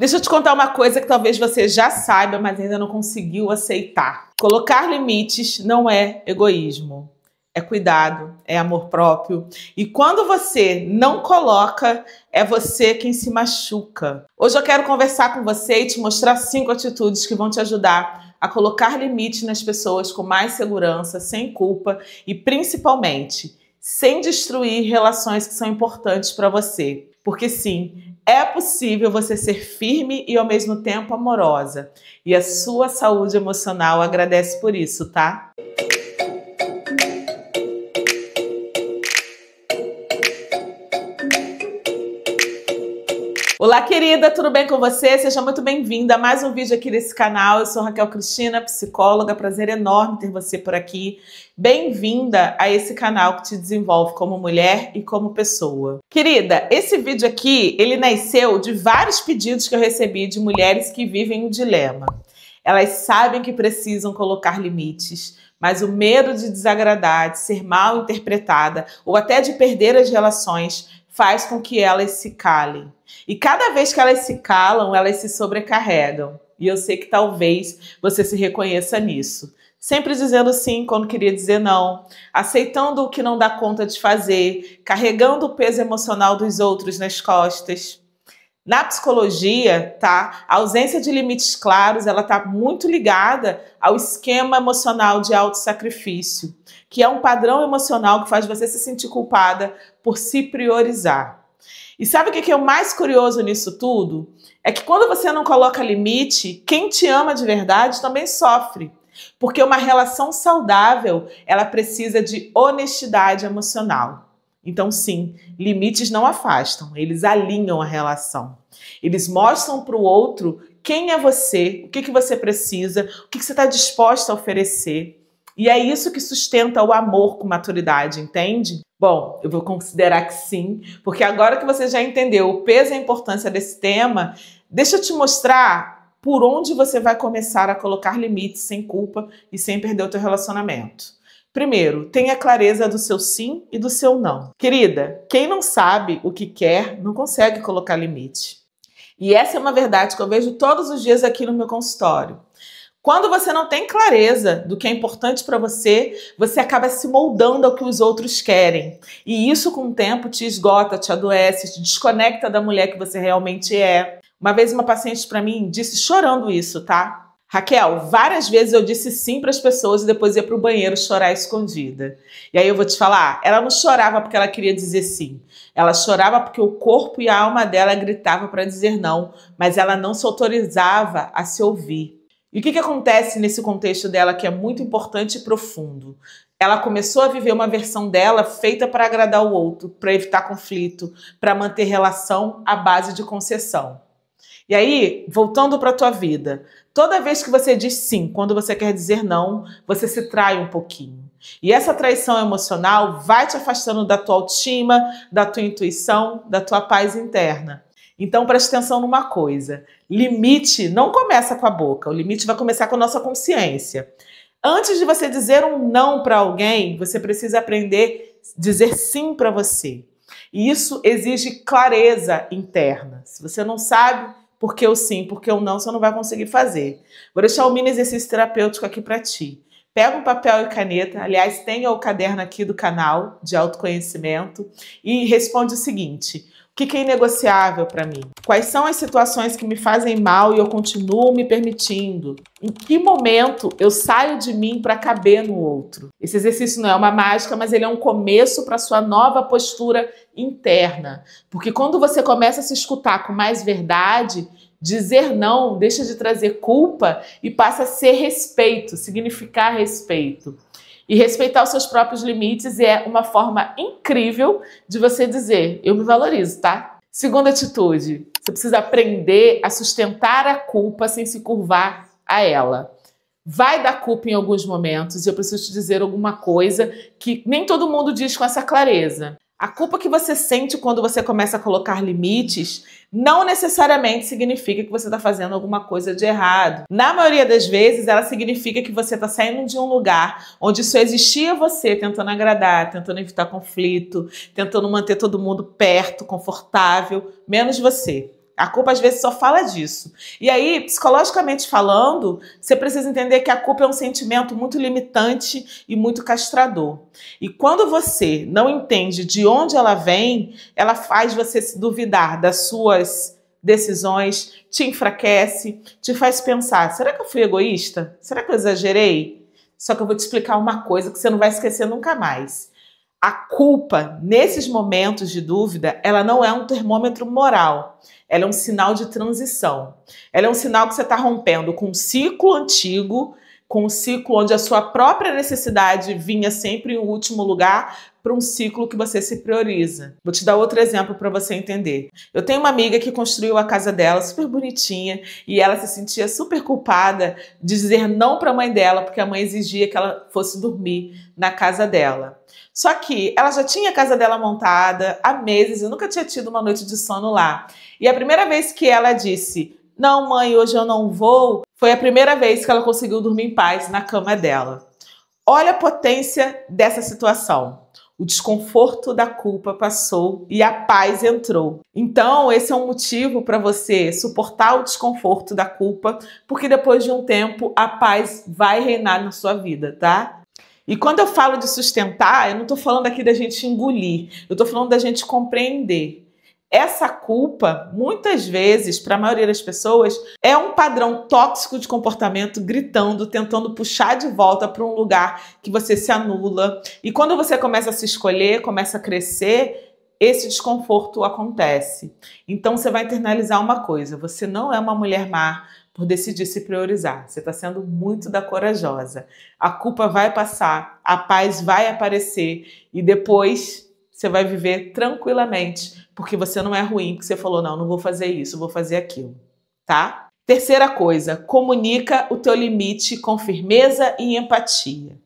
Deixa eu te contar uma coisa que talvez você já saiba, mas ainda não conseguiu aceitar. Colocar limites não é egoísmo. É cuidado, é amor próprio. E quando você não coloca, é você quem se machuca. Hoje eu quero conversar com você e te mostrar 5 atitudes que vão te ajudar a colocar limites nas pessoas com mais segurança, sem culpa e principalmente sem destruir relações que são importantes para você. Porque sim, é possível você ser firme e ao mesmo tempo amorosa. E a sua saúde emocional agradece por isso, tá? Olá, querida, tudo bem com você? Seja muito bem-vinda a mais um vídeo aqui desse canal. Eu sou Raquel Cristina, psicóloga. Prazer enorme ter você por aqui. Bem-vinda a esse canal que te desenvolve como mulher e como pessoa. Querida, esse vídeo aqui, ele nasceu de vários pedidos que eu recebi de mulheres que vivem um dilema. Elas sabem que precisam colocar limites, mas o medo de desagradar, de ser mal interpretada ou até de perder as relações faz com que elas se calem. E cada vez que elas se calam, elas se sobrecarregam. E eu sei que talvez você se reconheça nisso. Sempre dizendo sim quando queria dizer não, aceitando o que não dá conta de fazer, carregando o peso emocional dos outros nas costas. Na psicologia, tá? A ausência de limites claros, ela tá muito ligada ao esquema emocional de autossacrifício, que é um padrão emocional que faz você se sentir culpada por se priorizar. E sabe o que é o mais curioso nisso tudo? É que quando você não coloca limite, quem te ama de verdade também sofre. Porque uma relação saudável, ela precisa de honestidade emocional. Então sim, limites não afastam, eles alinham a relação. Eles mostram para o outro quem é você, o que você precisa, o que você está disposta a oferecer. E é isso que sustenta o amor com maturidade, entende? Bom, eu vou considerar que sim, porque agora que você já entendeu o peso e a importância desse tema, deixa eu te mostrar por onde você vai começar a colocar limites sem culpa e sem perder o teu relacionamento. Primeiro, tenha clareza do seu sim e do seu não. Querida, quem não sabe o que quer, não consegue colocar limite. E essa é uma verdade que eu vejo todos os dias aqui no meu consultório. Quando você não tem clareza do que é importante para você, você acaba se moldando ao que os outros querem. E isso, com o tempo, te esgota, te adoece, te desconecta da mulher que você realmente é. Uma vez uma paciente para mim disse chorando isso, tá? Raquel, várias vezes eu disse sim para as pessoas e depois ia para o banheiro chorar escondida. E aí eu vou te falar, ela não chorava porque ela queria dizer sim. Ela chorava porque o corpo e a alma dela gritavam para dizer não, mas ela não se autorizava a se ouvir. E o que acontece nesse contexto dela que é muito importante e profundo? Ela começou a viver uma versão dela feita para agradar o outro, para evitar conflito, para manter relação à base de concessão. E aí, voltando para a tua vida, toda vez que você diz sim, quando você quer dizer não, você se trai um pouquinho. E essa traição emocional vai te afastando da tua autoestima, da tua intuição, da tua paz interna. Então preste atenção numa coisa, limite não começa com a boca, o limite vai começar com a nossa consciência. Antes de você dizer um não para alguém, você precisa aprender a dizer sim para você. E isso exige clareza interna. Se você não sabe por que o sim, por que o não, você não vai conseguir fazer. Vou deixar o mini exercício terapêutico aqui para ti. Pega um papel e caneta, aliás, tenha o caderno aqui do canal de autoconhecimento e responde o seguinte: o que é inegociável para mim? Quais são as situações que me fazem mal e eu continuo me permitindo? Em que momento eu saio de mim para caber no outro? Esse exercício não é uma mágica, mas ele é um começo para a sua nova postura interna. Porque quando você começa a se escutar com mais verdade, dizer não deixa de trazer culpa e passa a ser respeito, significar respeito. E respeitar os seus próprios limites é uma forma incrível de você dizer, eu me valorizo, tá? Segunda atitude, você precisa aprender a sustentar a culpa sem se curvar a ela. Vai dar culpa em alguns momentos e eu preciso te dizer alguma coisa que nem todo mundo diz com essa clareza. A culpa que você sente quando você começa a colocar limites não necessariamente significa que você está fazendo alguma coisa de errado. Na maioria das vezes, ela significa que você está saindo de um lugar onde só existia você tentando agradar, tentando evitar conflito, tentando manter todo mundo perto, confortável, menos você. A culpa às vezes só fala disso. E aí, psicologicamente falando, você precisa entender que a culpa é um sentimento muito limitante e muito castrador. E quando você não entende de onde ela vem, ela faz você se duvidar das suas decisões, te enfraquece, te faz pensar, será que eu fui egoísta? Será que eu exagerei? Só que eu vou te explicar uma coisa que você não vai esquecer nunca mais. A culpa, nesses momentos de dúvida, ela não é um termômetro moral. Ela é um sinal de transição. Ela é um sinal que você está rompendo com um ciclo antigo, com um ciclo onde a sua própria necessidade vinha sempre em último lugar, para um ciclo que você se prioriza. Vou te dar outro exemplo para você entender. Eu tenho uma amiga que construiu a casa dela super bonitinha e ela se sentia super culpada de dizer não para a mãe dela, porque a mãe exigia que ela fosse dormir na casa dela. Só que ela já tinha a casa dela montada há meses e nunca tinha tido uma noite de sono lá. E a primeira vez que ela disse, não mãe, hoje eu não vou, foi a primeira vez que ela conseguiu dormir em paz na cama dela. Olha a potência dessa situação. O desconforto da culpa passou e a paz entrou. Então, esse é um motivo para você suportar o desconforto da culpa, porque depois de um tempo a paz vai reinar na sua vida, tá? E quando eu falo de sustentar, eu não estou falando aqui da gente engolir, eu estou falando da gente compreender. Essa culpa, muitas vezes, para a maioria das pessoas, é um padrão tóxico de comportamento gritando, tentando puxar de volta para um lugar que você se anula. E quando você começa a se escolher, começa a crescer, esse desconforto acontece. Então você vai internalizar uma coisa, você não é uma mulher má por decidir se priorizar. Você está sendo muito da corajosa. A culpa vai passar, a paz vai aparecer e depois você vai viver tranquilamente, porque você não é ruim, porque você falou, não vou fazer isso, vou fazer aquilo, tá? Terceira coisa, comunica o teu limite com firmeza e empatia.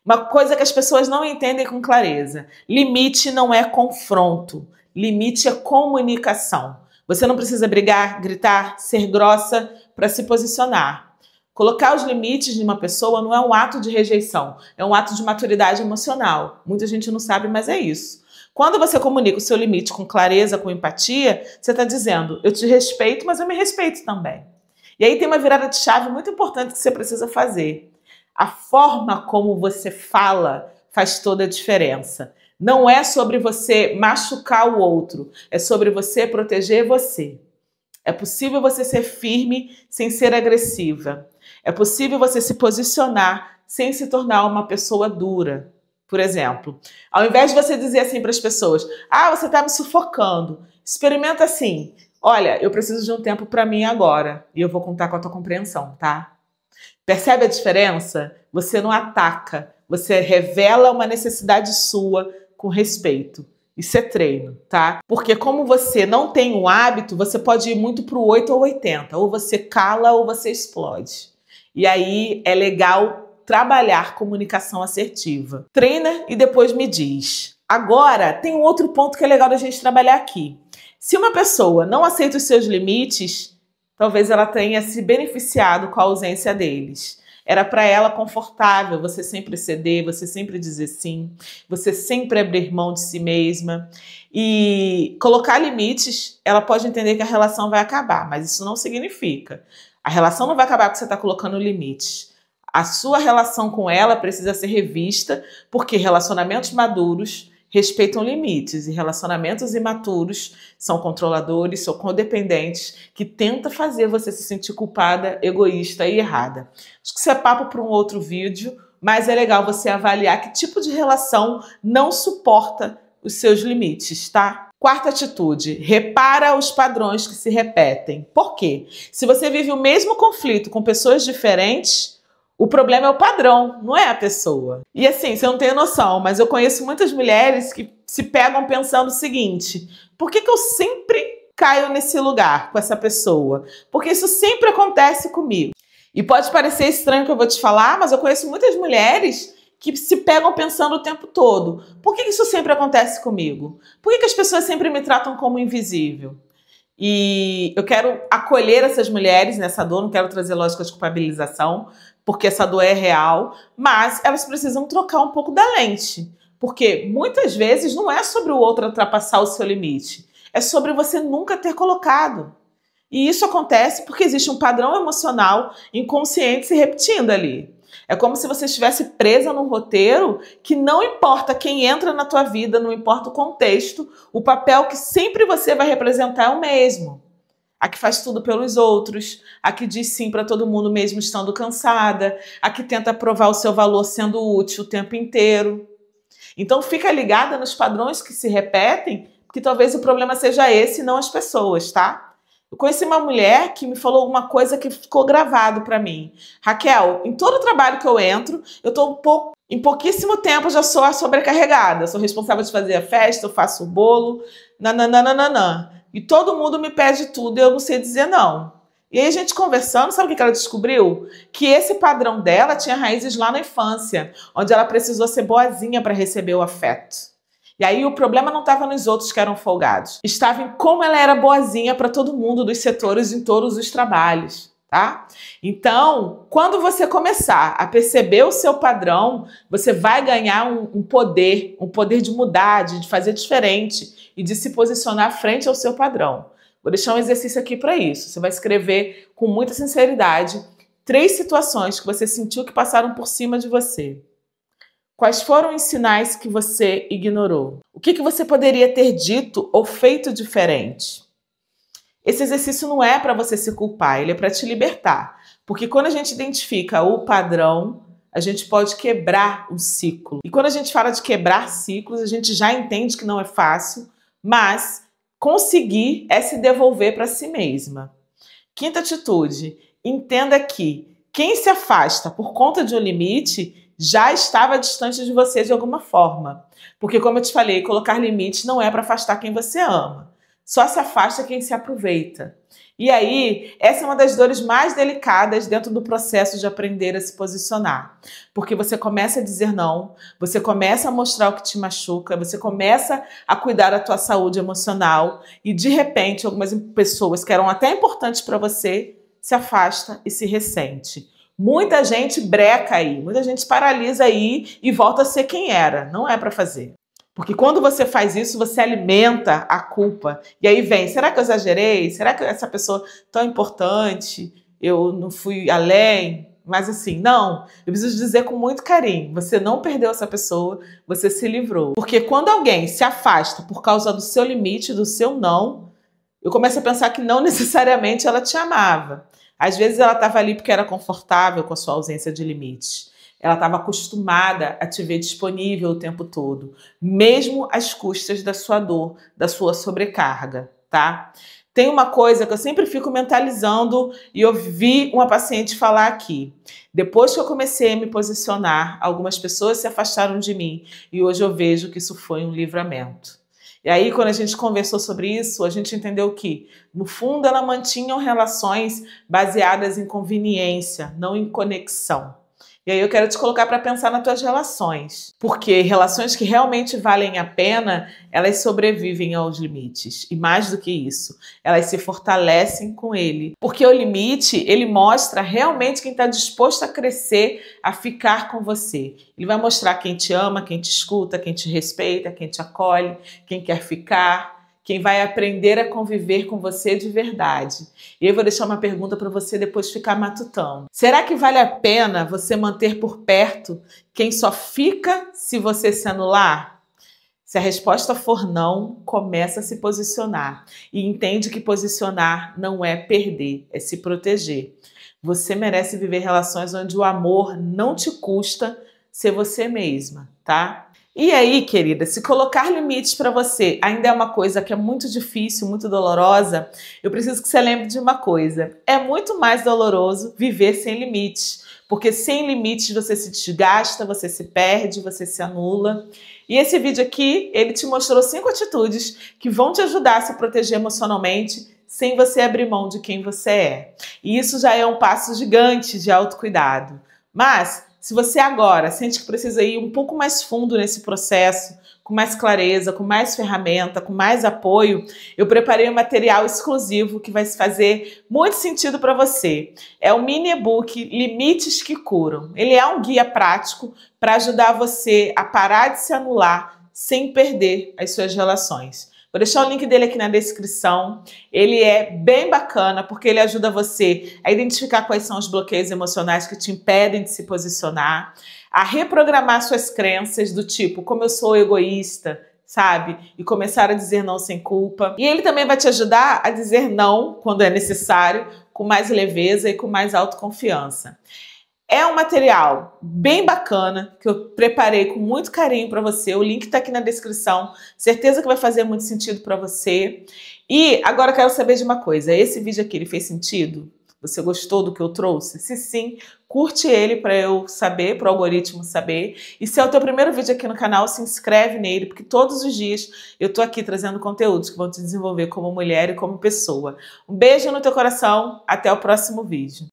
Uma coisa que as pessoas não entendem com clareza. Limite não é confronto, limite é comunicação. Você não precisa brigar, gritar, ser grossa para se posicionar. Colocar os limites de uma pessoa não é um ato de rejeição, é um ato de maturidade emocional. Muita gente não sabe, mas é isso. Quando você comunica o seu limite com clareza, com empatia, você está dizendo, eu te respeito, mas eu me respeito também. E aí tem uma virada de chave muito importante que você precisa fazer. A forma como você fala faz toda a diferença. Não é sobre você machucar o outro, é sobre você proteger você. É possível você ser firme sem ser agressiva. É possível você se posicionar sem se tornar uma pessoa dura. Por exemplo, ao invés de você dizer assim para as pessoas, você está me sufocando, experimenta assim, olha, eu preciso de um tempo para mim agora e eu vou contar com a tua compreensão, tá? Percebe a diferença? Você não ataca, você revela uma necessidade sua com respeito. Isso é treino, tá? Porque como você não tem um hábito, você pode ir muito pro 8 ou 80. Ou você cala ou você explode. E aí é legal trabalhar comunicação assertiva. Treina e depois me diz. Agora, tem um outro ponto que é legal da gente trabalhar aqui. Se uma pessoa não aceita os seus limites, talvez ela tenha se beneficiado com a ausência deles. Era para ela confortável você sempre ceder, você sempre dizer sim, você sempre abrir mão de si mesma. E colocar limites, ela pode entender que a relação vai acabar, mas isso não significa. A relação não vai acabar porque você está colocando limites. A sua relação com ela precisa ser revista, porque relacionamentos maduros respeitam limites e relacionamentos imaturos são controladores, são codependentes, que tentam fazer você se sentir culpada, egoísta e errada. Acho que isso é papo para um outro vídeo, mas é legal você avaliar que tipo de relação não suporta os seus limites, tá? Quarta atitude, repara os padrões que se repetem. Por quê? Se você vive o mesmo conflito com pessoas diferentes, o problema é o padrão, não é a pessoa. E assim, você não tem noção, mas eu conheço muitas mulheres que se pegam pensando o seguinte, por que eu sempre caio nesse lugar com essa pessoa? Porque isso sempre acontece comigo. E pode parecer estranho o que eu vou te falar, mas eu conheço muitas mulheres que se pegam pensando o tempo todo, por que isso sempre acontece comigo? Por que as pessoas sempre me tratam como invisível? E eu quero acolher essas mulheres nessa dor, não quero trazer lógica de culpabilização, porque essa dor é real, mas elas precisam trocar um pouco da lente, porque muitas vezes não é sobre o outro ultrapassar o seu limite, é sobre você nunca ter colocado. E isso acontece porque existe um padrão emocional inconsciente se repetindo ali. É como se você estivesse presa num roteiro que não importa quem entra na tua vida, não importa o contexto, o papel que sempre você vai representar é o mesmo. A que faz tudo pelos outros, a que diz sim para todo mundo mesmo estando cansada, a que tenta provar o seu valor sendo útil o tempo inteiro. Então fica ligada nos padrões que se repetem, porque talvez o problema seja esse e não as pessoas, tá? Eu conheci uma mulher que me falou uma coisa que ficou gravado para mim. Raquel, em todo trabalho que eu entro, eu tô em pouquíssimo tempo já sou a sobrecarregada. Sou responsável de fazer a festa, eu faço o bolo, nananana. E todo mundo me pede tudo e eu não sei dizer não. E aí a gente conversando, sabe o que ela descobriu? Que esse padrão dela tinha raízes lá na infância, onde ela precisou ser boazinha para receber o afeto. E aí o problema não estava nos outros que eram folgados. Estava em como ela era boazinha para todo mundo dos setores em todos os trabalhos, tá? Então, quando você começar a perceber o seu padrão, você vai ganhar um poder de mudar, de fazer diferente e de se posicionar frente ao seu padrão. Vou deixar um exercício aqui para isso. Você vai escrever com muita sinceridade 3 situações que você sentiu que passaram por cima de você. Quais foram os sinais que você ignorou? O que você poderia ter dito ou feito diferente? Esse exercício não é para você se culpar, ele é para te libertar. Porque quando a gente identifica o padrão, a gente pode quebrar o ciclo. E quando a gente fala de quebrar ciclos, a gente já entende que não é fácil, mas conseguir é se devolver para si mesma. Quinta atitude, entenda que quem se afasta por conta de um limite já estava distante de você de alguma forma. Porque, como eu te falei, colocar limite não é para afastar quem você ama. Só se afasta quem se aproveita. E aí, essa é uma das dores mais delicadas dentro do processo de aprender a se posicionar. Porque você começa a dizer não, você começa a mostrar o que te machuca, você começa a cuidar da tua saúde emocional e, de repente, algumas pessoas que eram até importantes para você se afasta e se ressente. Muita gente breca aí, muita gente paralisa aí e volta a ser quem era. Não é para fazer. Porque quando você faz isso, você alimenta a culpa. E aí vem, será que eu exagerei? Será que essa pessoa tão importante, eu não fui além? Mas assim, não. Eu preciso dizer com muito carinho, você não perdeu essa pessoa, você se livrou. Porque quando alguém se afasta por causa do seu limite, do seu não, eu começo a pensar que não necessariamente ela te amava. Às vezes ela estava ali porque era confortável com a sua ausência de limites. Ela estava acostumada a te ver disponível o tempo todo, mesmo às custas da sua dor, da sua sobrecarga, tá? Tem uma coisa que eu sempre fico mentalizando e eu vi uma paciente falar aqui. Depois que eu comecei a me posicionar, algumas pessoas se afastaram de mim e hoje eu vejo que isso foi um livramento. E aí, quando a gente conversou sobre isso, a gente entendeu que, no fundo, ela mantinha relações baseadas em conveniência, não em conexão. E aí eu quero te colocar para pensar nas tuas relações. Porque relações que realmente valem a pena, elas sobrevivem aos limites. E mais do que isso, elas se fortalecem com ele. Porque o limite, ele mostra realmente quem está disposto a crescer, a ficar com você. Ele vai mostrar quem te ama, quem te escuta, quem te respeita, quem te acolhe, quem quer ficar, quem vai aprender a conviver com você de verdade. E eu vou deixar uma pergunta para você depois ficar matutando. Será que vale a pena você manter por perto quem só fica se você se anular? Se a resposta for não, começa a se posicionar. E entende que posicionar não é perder, é se proteger. Você merece viver relações onde o amor não te custa ser você mesma, tá? E aí, querida, se colocar limites para você ainda é uma coisa que é muito difícil, muito dolorosa, eu preciso que você lembre de uma coisa. É muito mais doloroso viver sem limites, porque sem limites você se desgasta, você se perde, você se anula. E esse vídeo aqui, ele te mostrou 5 atitudes que vão te ajudar a se proteger emocionalmente sem você abrir mão de quem você é. E isso já é um passo gigante de autocuidado. Mas se você agora sente que precisa ir um pouco mais fundo nesse processo, com mais clareza, com mais ferramenta, com mais apoio, eu preparei um material exclusivo que vai fazer muito sentido para você. É o mini e-book Limites que Curam. Ele é um guia prático para ajudar você a parar de se anular sem perder as suas relações. Vou deixar o link dele aqui na descrição. Ele é bem bacana porque ele ajuda você a identificar quais são os bloqueios emocionais que te impedem de se posicionar, a reprogramar suas crenças do tipo, como eu sou egoísta, sabe? E começar a dizer não sem culpa. E ele também vai te ajudar a dizer não quando é necessário, com mais leveza e com mais autoconfiança. É um material bem bacana, que eu preparei com muito carinho para você. O link está aqui na descrição. Certeza que vai fazer muito sentido para você. E agora eu quero saber de uma coisa. Esse vídeo aqui, ele fez sentido? Você gostou do que eu trouxe? Se sim, curte ele para eu saber, para o algoritmo saber. E se é o teu primeiro vídeo aqui no canal, se inscreve nele, porque todos os dias eu tô aqui trazendo conteúdos que vão te desenvolver como mulher e como pessoa. Um beijo no teu coração, até o próximo vídeo.